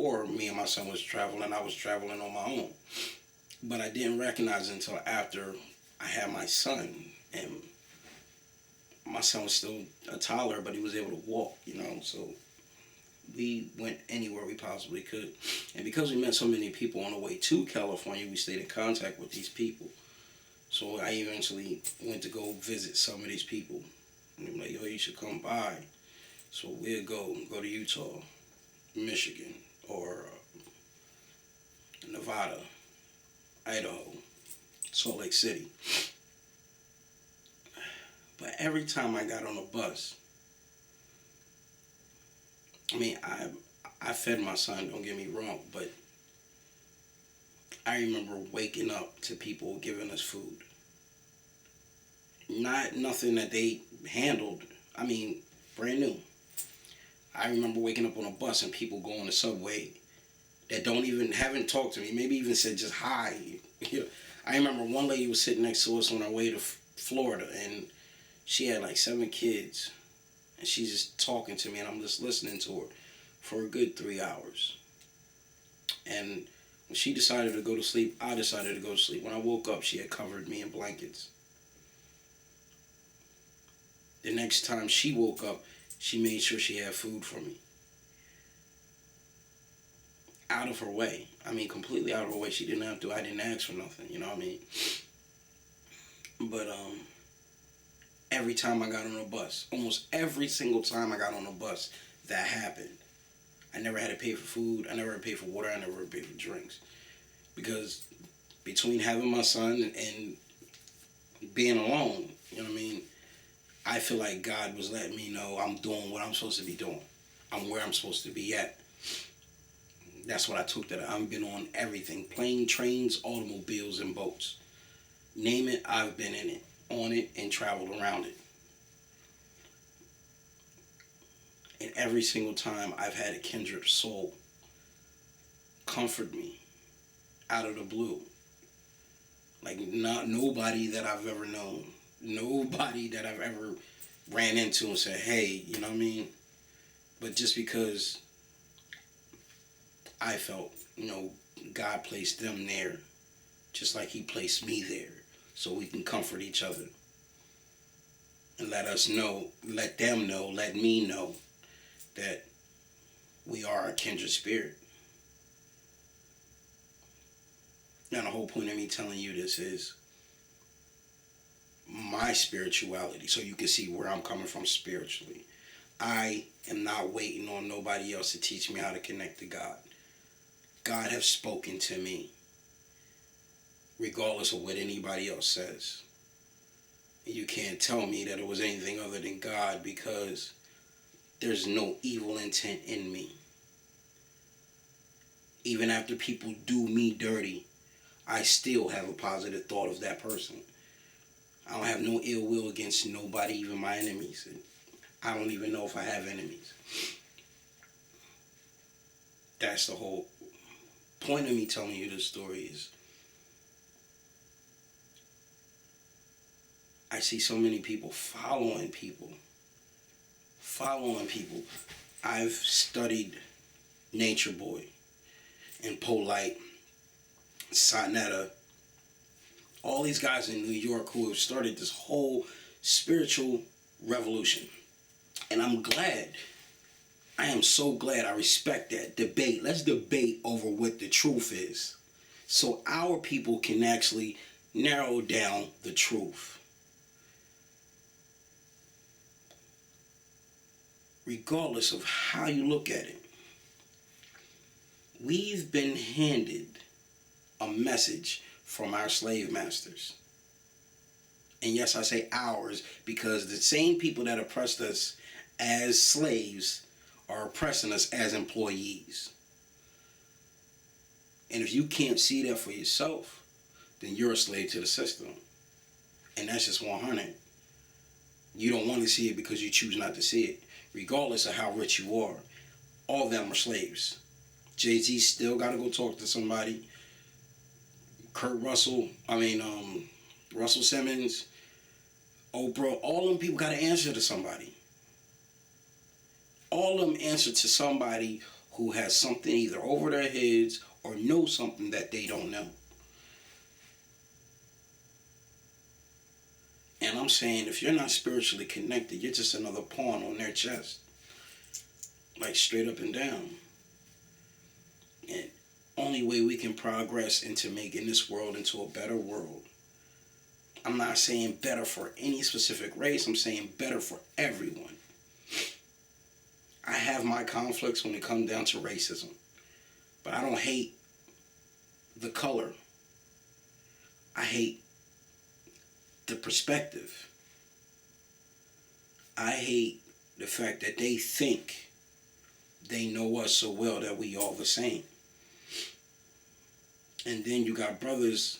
Or me and my son was traveling, I was traveling on my own. But I didn't recognize it until after I had my son. And my son was still a toddler, but he was able to walk, So we went anywhere we possibly could. And because we met so many people on the way to California, we stayed in contact with these people. So I eventually went to go visit some of these people. And they were like, yo, you should come by. So we'll go to Utah, Michigan, or Nevada, Idaho, Salt Lake City. But every time I got on a bus, I fed my son, don't get me wrong, but I remember waking up to people giving us food. Nothing that they handled. Brand new. I remember waking up on a bus and people go on the subway that haven't talked to me, maybe even said just hi. I remember one lady was sitting next to us on our way to Florida, and she had like 7 kids, and she's just talking to me, and I'm just listening to her for a good 3 hours. And when she decided to go to sleep, I decided to go to sleep. When I woke up, she had covered me in blankets. The next time she woke up, she made sure she had food for me. Out of her way. Completely out of her way. She didn't have to. I didn't ask for nothing, you know what I mean? But every time I got on a bus, almost every single time I got on a bus, that happened. I never had to pay for food. I never had to pay for water. I never had to pay for drinks. Because between having my son and being alone, you know what I mean? I feel like God was letting me know I'm doing what I'm supposed to be doing. I'm where I'm supposed to be at. That's what I took that I've been on everything. Plane, trains, automobiles, and boats. Name it, I've been in it, on it, and traveled around it. And every single time I've had a kindred soul comfort me out of the blue. Like nobody that I've ever known. Nobody that I've ever ran into and said, hey, you know what I mean? But just because I felt, God placed them there, just like he placed me there, so we can comfort each other. And let them know, let me know that we are a kindred spirit. Now, the whole point of me telling you this is my spirituality, so you can see where I'm coming from spiritually. I am not waiting on nobody else to teach me how to connect to God. God has spoken to me, regardless of what anybody else says. And you can't tell me that it was anything other than God, because there's no evil intent in me. Even after people do me dirty, I still have a positive thought of that person. I don't have no ill will against nobody, even my enemies. I don't even know if I have enemies. That's the whole point of me telling you this story is I see so many people following people. I've studied Nature Boy and Polite, Sonetta, all these guys in New York who have started this whole spiritual revolution. And I'm glad. I am so glad. I respect that. Debate. Let's debate over what the truth is, so our people can actually narrow down the truth. Regardless of how you look at it, we've been handed a message from our slave masters. And yes, I say ours, because the same people that oppressed us as slaves are oppressing us as employees. And if you can't see that for yourself, then you're a slave to the system. And that's just 100. You don't want to see it because you choose not to see it. Regardless of how rich you are, all of them are slaves. Jay-Z still got to go talk to somebody. Russell Simmons, Oprah, all them people got to answer to somebody. All of them answer to somebody who has something either over their heads or know something that they don't know. And I'm saying, if you're not spiritually connected, you're just another pawn on their chest. Like, straight up and down. And only way we can progress into making this world into a better world. I'm not saying better for any specific race. I'm saying better for everyone. I have my conflicts when it comes down to racism. But I don't hate the color. I hate the perspective. I hate the fact that they think they know us so well that we all the same. And then you got brothers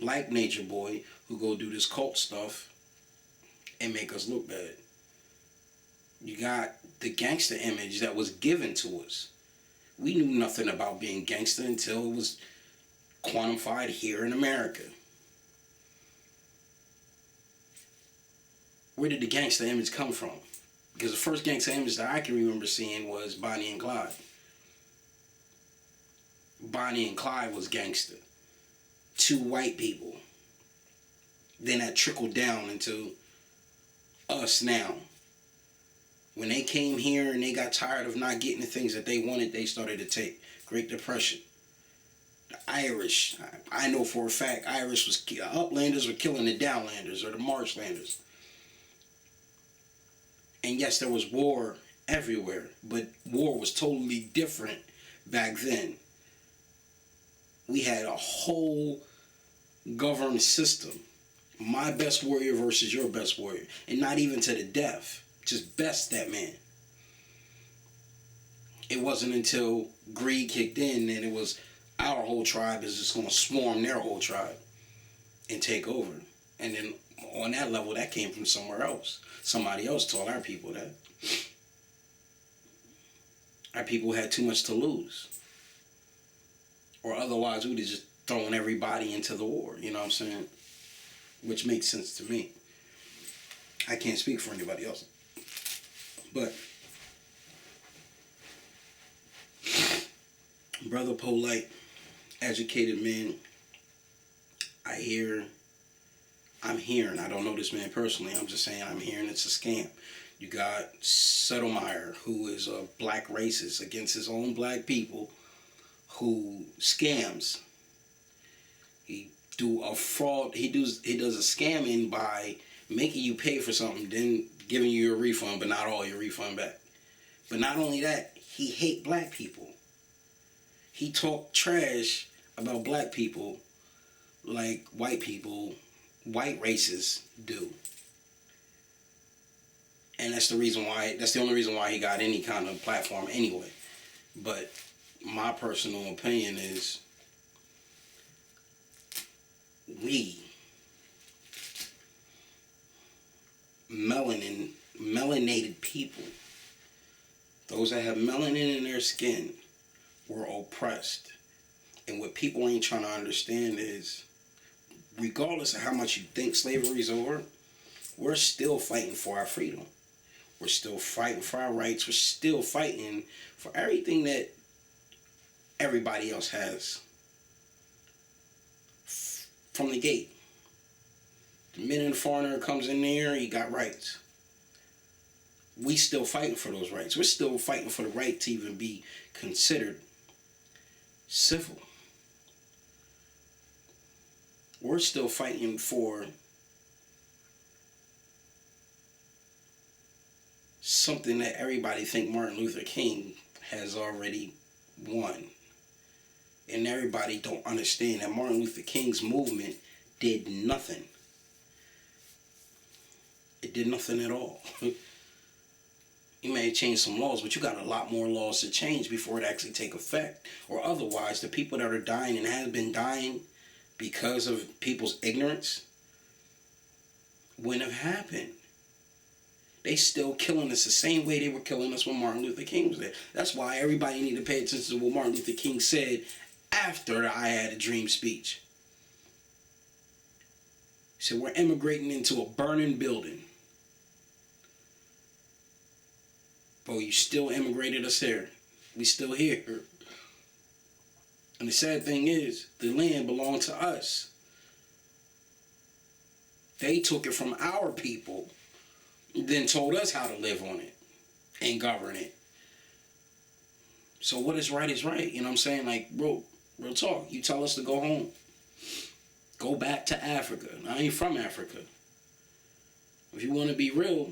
like Nature Boy who go do this cult stuff and make us look bad. You got the gangster image that was given to us. We knew nothing about being gangster until it was quantified here in America. Where did the gangster image come from? Because the first gangster image that I can remember seeing was Bonnie and Clyde. Bonnie and Clyde was gangster. Two white people. Then that trickled down into us now. When they came here and they got tired of not getting the things that they wanted, they started to take. Great Depression. The Irish, I know for a fact, Uplanders were killing the Downlanders or the Marshlanders. And yes, there was war everywhere, but war was totally different back then. We had a whole governed system. My best warrior versus your best warrior. And not even to the death. Just best that man. It wasn't until greed kicked in and it was our whole tribe is just going to swarm their whole tribe and take over. And then on that level, that came from somewhere else. Somebody else told our people that. Our people had too much to lose. Or otherwise, we'd have just thrown everybody into the war. You know what I'm saying? Which makes sense to me. I can't speak for anybody else. But brother polite, educated man, I'm hearing, I don't know this man personally, I'm just saying I'm hearing it's a scam. You got Settlemeyer, who is a black racist against his own black people, who scams. He do a fraud, he does a scamming by making you pay for something, then giving you your refund, but not all your refund back. But not only that, he hate black people. He talk trash about black people like white white racists do. And that's the only reason why he got any kind of platform anyway. But my personal opinion is we melanated people, those that have melanin in their skin, were oppressed. And what people ain't trying to understand is, regardless of how much you think slavery is over, we're still fighting for our freedom. We're still fighting for our rights. We're still fighting for everything that everybody else has. From the gate. The minute a foreigner comes in there, he got rights. We still fighting for those rights. We're still fighting for the right to even be considered civil. We're still fighting for something that everybody think Martin Luther King has already won. And everybody don't understand that Martin Luther King's movement did nothing. It did nothing at all. You may change some laws, but you got a lot more laws to change before it actually take effect. Or otherwise, the people that are dying and have been dying because of people's ignorance wouldn't have happened. They still killing us the same way they were killing us when Martin Luther King was there. That's why everybody need to pay attention to what Martin Luther King said after the I Had a Dream speech. He said, we're immigrating into a burning building. Bro, you still immigrated us here. We still here. And the sad thing is, the land belonged to us. They took it from our people, then told us how to live on it and govern it. So what is right is right. You know what I'm saying? Like, bro, real talk. You tell us to go home. Go back to Africa. I ain't from Africa. If you want to be real,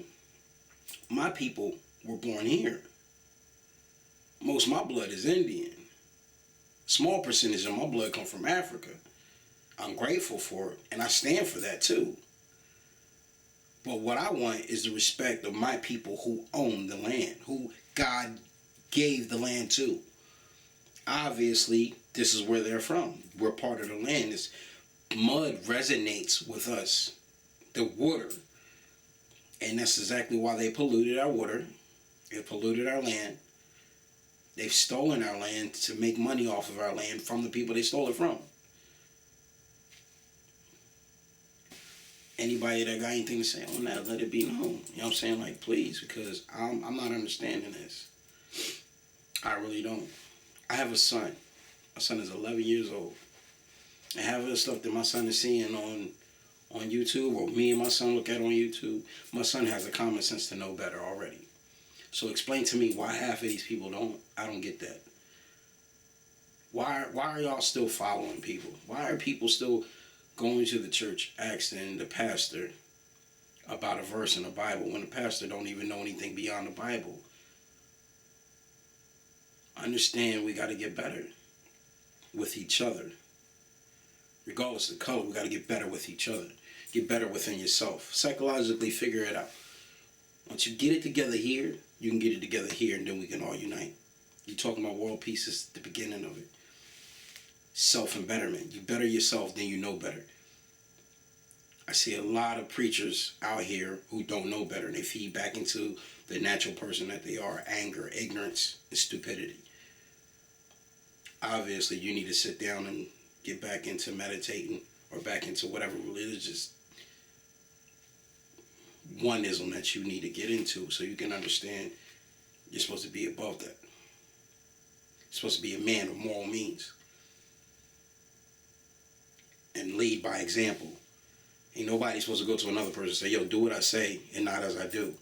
my people were born here. Most of my blood is Indian. Small percentage of my blood come from Africa. I'm grateful for it, and I stand for that too. But what I want is the respect of my people who own the land, who God gave the land to. Obviously, this is where they're from. We're part of the land. This mud resonates with us, the water. And that's exactly why they polluted our water. They polluted our land. They've stolen our land to make money off of our land from the people they stole it from. Anybody that got anything to say on that, let it be known. You know what I'm saying? Like, please, because I'm not understanding this. I really don't. I have a son. My son is 11 years old. And half of the stuff that my son is seeing on YouTube, or me and my son look at on YouTube, my son has the common sense to know better already. So explain to me why half of these people don't. I don't get that. Why are y'all still following people? Why are people still going to the church asking the pastor about a verse in the Bible when the pastor don't even know anything beyond the Bible? Understand we got to get better with each other. Regardless of color, we got to get better with each other. Get better within yourself. Psychologically figure it out. Once you get it together here, you can get it together here, and then we can all unite. You're talking about world peace is the beginning of it. Self-embetterment. You better yourself, then you know better. I see a lot of preachers out here who don't know better, and they feed back into the natural person that they are. Anger, ignorance, and stupidity. Obviously, you need to sit down and get back into meditating or back into whatever religious oneism that you need to get into so you can understand you're supposed to be above that. You're supposed to be a man of moral means and lead by example. Ain't nobody supposed to go to another person and say, yo, do what I say and not as I do.